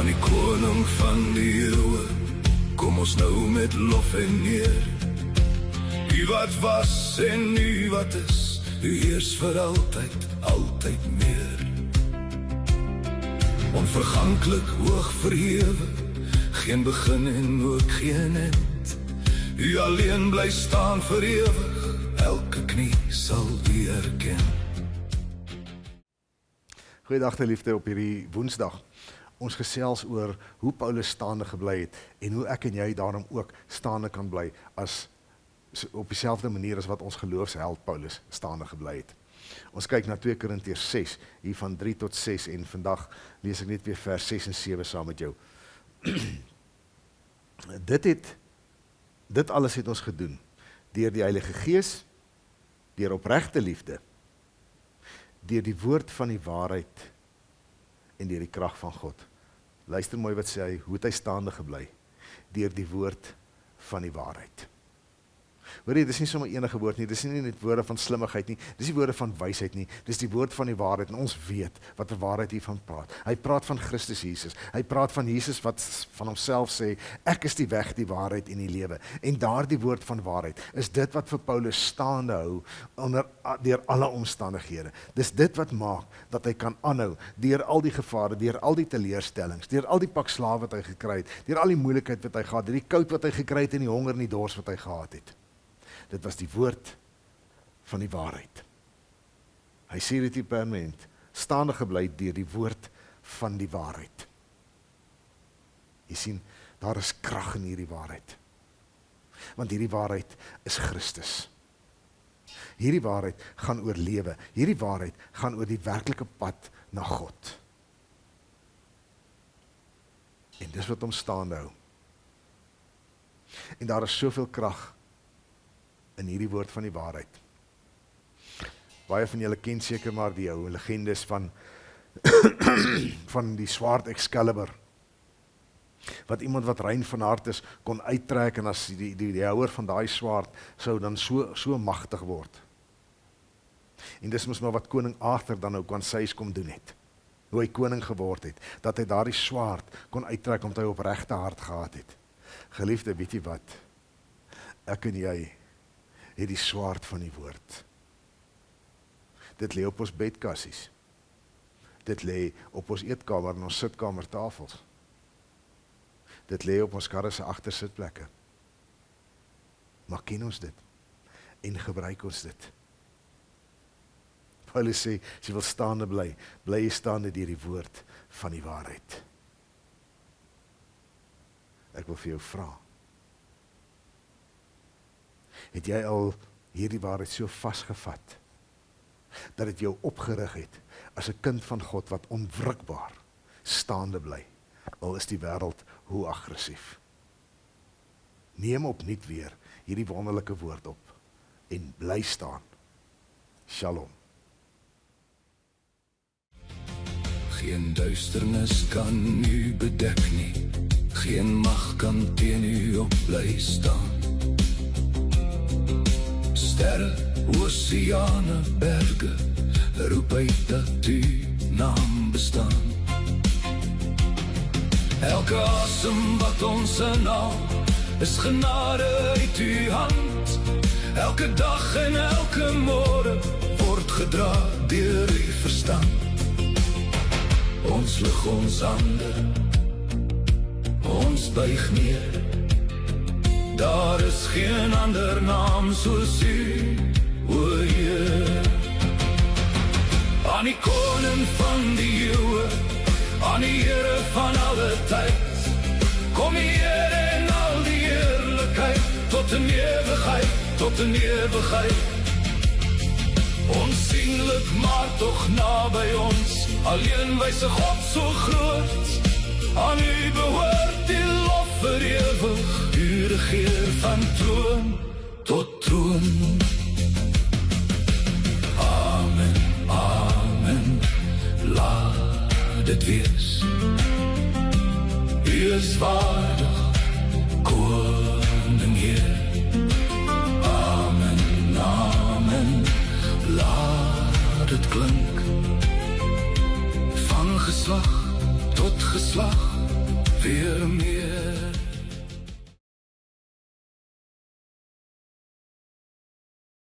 die koning van die eeuwe, kom ons nou met lof en eer. U wat was en u wat is, u heers vir altyd, altyd meer. Onverganklik hoog verhewe, geen begin en ook geen eind. U alleen bly staan vir ewig, elke knie sal u erken. Goeiedag liefde op hierdie Woensdag. Ons gesels oor hoe Paulus staande gebly het en hoe ek en jy daarom ook staande kan bly as op dieselfde manier as wat ons geloofsheld Paulus staande gebly het. Ons kyk na 2 Korintiërs 6, hier van 3 tot 6 en vandag lees ek net weer vers 6 en 7 saam met jou. Dit alles het ons gedoen, deur die Heilige Gees, deur opregte liefde, deur die woord van die waarheid en deur die krag van God. Luister mooi wat sê hy, hoe het hy staande gebly? Deur die woord van die waarheid. Hoor jy, dis nie sommer enige woord nie, dis nie net woorde van slimmigheid nie, dis nie woorde van wysheid nie, dis die woord van die waarheid, en ons weet wat die waarheid hiervan praat. Hy praat van Christus Jesus, hy praat van Jesus wat van homself sê, ek is die weg, die waarheid en die lewe. En daardie woord van waarheid, is dit wat vir Paulus staande hou, deur alle omstandighede. Dis dit wat maak, dat hy kan aanhou, deur al die gevare, deur al die teleurstellings, deur al die pak slaaf wat hy gekry het, deur al die moeilikheid wat hy gehad, deur die koud wat hy gekry het en die honger en die dors wat hy gehad het. Dit was die woord van die waarheid. Hy sê dit hier permanent, staande gebly deur die woord van die waarheid. Jy sien, daar is krag in hierdie waarheid. Want hierdie waarheid is Christus. Hierdie waarheid gaan oor lewe. Hierdie waarheid gaan oor die werklike pad na God. En dis wat hom staande hou. En daar is soveel krag in hierdie woord van die waarheid. Baie van julle ken seker maar die ou legendes van van die swaard Excalibur. Wat iemand wat rein van hart is, kon uittrek en as die houer van daai swaard sou dan so magtig word. En dis mos maar wat koning Arthur dan nou kan sês kom doen het. Hoe hy koning geword het, dat hy daardie swaard kon uittrek omdat hy opregte hart gehad het. Geliefde, weet jy wat? Ek en jy het die swaard van die woord. Dit lê op ons bedkassies. Dit lê op ons eetkamer en ons sitkamertafels. Dit lê op ons karre se agtersitplekke. Maar ken ons dit? En gebruik ons dit? Paulus sê, as jy wil staande bly, bly jy staande deur die woord van die waarheid. Ek wil vir jou vra, het jy al hierdie waarheid so vasgevat, dat het jou opgerig het, as 'n kind van God, wat onwrikbaar staande bly, al is die wêreld hoe aggressief. Neem opnuut weer hierdie wonderlike woord op, en bly staan. Shalom. Geen duisternis kan u bedek nie, geen mag kan teen u op bly staan. Sterre, oseane, berge, roep uit dat u naam bestaan. Elke asem wat ons inhaal, is genade uit u hand. Elke dag en elke môre word gedra deur u verstand. Ons lig ons hande, ons buig neer. Daar is geen ander naam soos u, o Heer. Aan die koning van die eeuwe, aan die Here van alle tyd, kom die Here en al die eerlikheid, tot in ewigheid, tot in ewigheid. Onsienlik maar tog naby ons, alleen wyse God so groot. Aan u behoort die lof vir ewig, u regeer van troon tot troon. Amen, amen, laat dit wees. U is waardig, koning Heer. Amen, amen, laat dit klink. Van geslag tot geslag, weer meer